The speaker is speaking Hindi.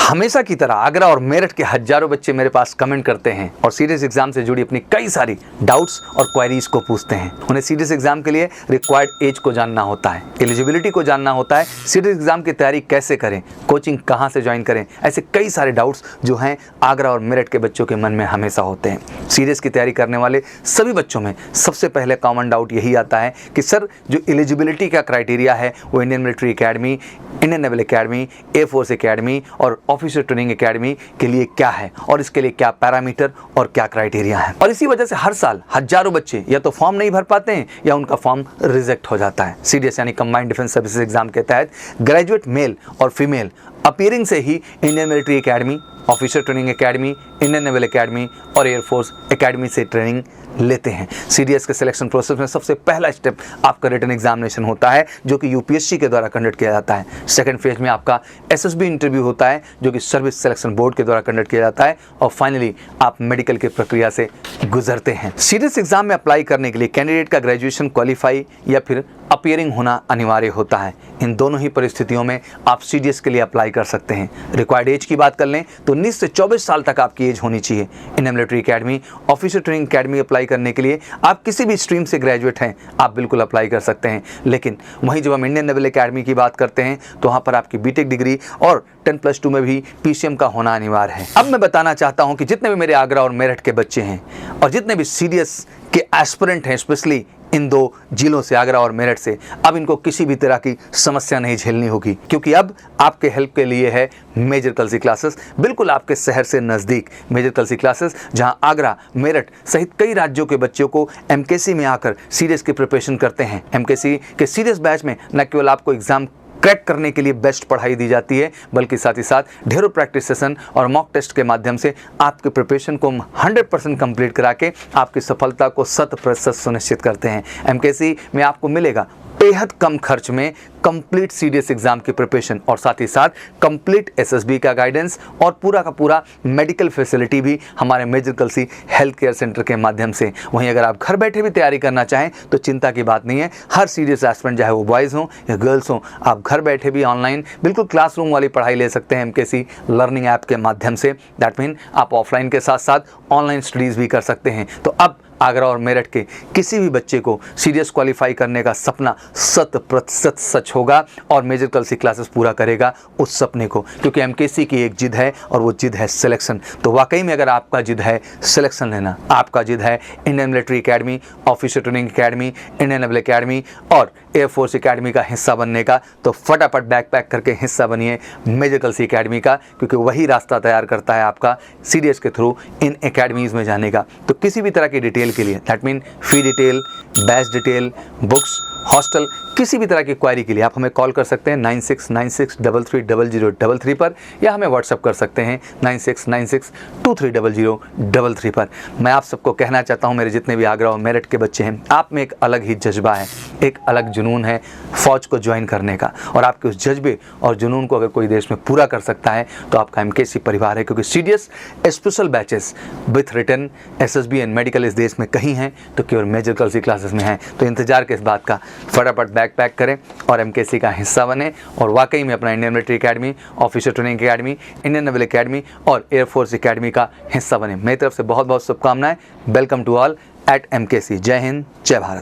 हमेशा की तरह आगरा और मेरठ के हजारों बच्चे मेरे पास कमेंट करते हैं और सीडीएस एग्जाम से जुड़ी अपनी कई सारी डाउट्स और क्वेरीज को पूछते हैं। उन्हें सीडीएस एग्जाम के लिए रिक्वायर्ड एज को जानना होता है, एलिजिबिलिटी को जानना होता है, सीडीएस एग्जाम की तैयारी कैसे करें, कोचिंग कहाँ से ज्वाइन करें, ऐसे कई सारे डाउट्स जो हैं आगरा और मेरठ के बच्चों के मन में हमेशा होते हैं। सीडीएस की तैयारी करने वाले सभी बच्चों में सबसे पहले कॉमन डाउट यही आता है कि सर जो एलिजिबिलिटी का क्राइटेरिया है वो Indian military academy, Indian naval academy, air force academy और ऑफिसर ट्रेनिंग अकेडमी के लिए क्या है और इसके लिए क्या पैरामीटर और क्या क्राइटेरिया है। और इसी वजह से हर साल हजारों बच्चे या तो फॉर्म नहीं भर पाते हैं या उनका फॉर्म रिजेक्ट हो जाता है। सीडीएस यानी कंबाइंड डिफेंस सर्विसेज एग्जाम के तहत ग्रेजुएट मेल और फीमेल अपीयरिंग से ही Indian military academy, officer training academy, Indian naval academy और एयरफोर्स अकेडमी से ट्रेनिंग लेते हैं। सीडीएस के सिलेक्शन प्रोसेस में सबसे पहला स्टेप आपका रिटन एग्जामिनेशन होता है जो कि यूपीएससी के द्वारा कंडक्ट किया जाता है। सेकंड फेज में आपका एसएसबी इंटरव्यू होता है जो कि सर्विस सिलेक्शन बोर्ड के द्वारा कंडक्ट किया जाता है और फाइनली आप मेडिकल की प्रक्रिया से गुजरते हैं। सीडीएस एग्जाम में अप्लाई करने के लिए कैंडिडेट का ग्रेजुएशन क्वालिफाई या फिर अपीयरिंग होना अनिवार्य होता है। इन दोनों ही परिस्थितियों में आप सीडीएस के लिए अप्लाई कर सकते हैं। रिक्वायर्ड एज की बात कर लें तो 19 से 24 साल तक आपकी एज होनी चाहिए। Indian military academy, officer training academy apply करने के लिए आप किसी भी स्ट्रीम से ग्रेजुएट हैं आप बिल्कुल अप्लाई कर सकते हैं। लेकिन वहीं जब हम इंडियन नेवल अकेडमी की बात करते हैं तो वहाँ पर आपकी बीटेक डिग्री और 10+2 में भी पीसीएम का होना अनिवार्य है। अब मैं बताना चाहता हूँ कि जितने भी मेरे आगरा और मेरठ के बच्चे हैं और जितने भी सीडीएस के एस्पिरेंट हैं, स्पेशली इन दो जिलों से आगरा और मेरठ से, अब इनको किसी भी तरह की समस्या नहीं झेलनी होगी क्योंकि अब आपके हेल्प के लिए है मेजर कलसी क्लासेस, बिल्कुल आपके शहर से नज़दीक मेजर कलसी क्लासेस, जहां आगरा, मेरठ सहित कई राज्यों के बच्चों को एमकेसी में आकर सीडीएस की प्रिपरेशन करते हैं। एमकेसी के सीडीएस बैच में न केवल आपको एग्जाम क्रैक करने के लिए बेस्ट पढ़ाई दी जाती है बल्कि साथ ही साथ ढेरों प्रैक्टिस सेशन और मॉक टेस्ट के माध्यम से आपके प्रिपरेशन को 100% कंप्लीट करा के आपकी सफलता को 100% सुनिश्चित करते हैं। एमकेसी में आपको मिलेगा बेहद कम खर्च में कंप्लीट सीडीएस एग्जाम की प्रिपरेशन और साथ ही साथ कंप्लीट एसएसबी का गाइडेंस और पूरा का पूरा मेडिकल फैसिलिटी भी हमारे मेजर कलसी हेल्थ केयर सेंटर के माध्यम से। वहीं अगर आप घर बैठे भी तैयारी करना चाहें तो चिंता की बात नहीं है। हर सीडीएस एस्पिरेंट चाहे वो बॉयज़ हों या गर्ल्स हों, आप घर बैठे भी ऑनलाइन बिल्कुल क्लासरूम वाली पढ़ाई ले सकते हैं एमकेसी लर्निंग ऐप के माध्यम से। दैट मीन आप ऑफलाइन के साथ साथ ऑनलाइन स्टडीज़ भी कर सकते हैं। तो अब आगरा और मेरठ के किसी भी बच्चे को सीडीएस क्वालिफाई करने का सपना 100% सच होगा और मेजर कलसी क्लासेस पूरा करेगा उस सपने को, क्योंकि एमकेसी की एक जिद है और वो जिद है सिलेक्शन। तो वाकई में अगर आपका जिद है सिलेक्शन लेना, आपका जिद है Indian military academy, officer training academy, Indian naval academy और एयरफोर्स अकेडमी का हिस्सा बनने का, तो फटाफट बैग पैक करके हिस्सा बनिए मेजर कलसी अकेडमी का, क्योंकि वही रास्ता तैयार करता है आपका सीडीएस के थ्रू इन अकेडमीज़ में जाने का। तो किसी भी तरह की डिटेल के लिए, that mean fee detail, batch detail, books, hostel, किसी भी तरह की क्वारी के लिए आप हमें कॉल कर सकते हैं 9696330033 पर या हमें व्हाट्सअप कर सकते हैं 9696230033 पर। मैं आप सबको कहना चाहता हूं, मेरे जितने भी आगरा और मेरठ के बच्चे हैं, आप में एक अलग ही जज्बा है, एक अलग जुनून है फौज को ज्वाइन करने का, और आपके उस जज्बे और जुनून को अगर कोई देश में पूरा कर सकता है तो आपका एमकेसी परिवार है। क्योंकि CDS special batches with written, SSB and medical इस देश में कहीं हैं तो केवल मेजर कलसी क्लासेस में हैं। तो इंतजार किस बात का, फटाफट बैग पैक करें और एमकेसी का हिस्सा बने और वाकई में अपना Indian military academy, officer training academy, Indian naval academy और एयरफोर्स अकेडमी का हिस्सा बने। मेरी तरफ से बहुत बहुत शुभकामनाएं। Welcome to all at MKC. जय हिंद, जय भारत।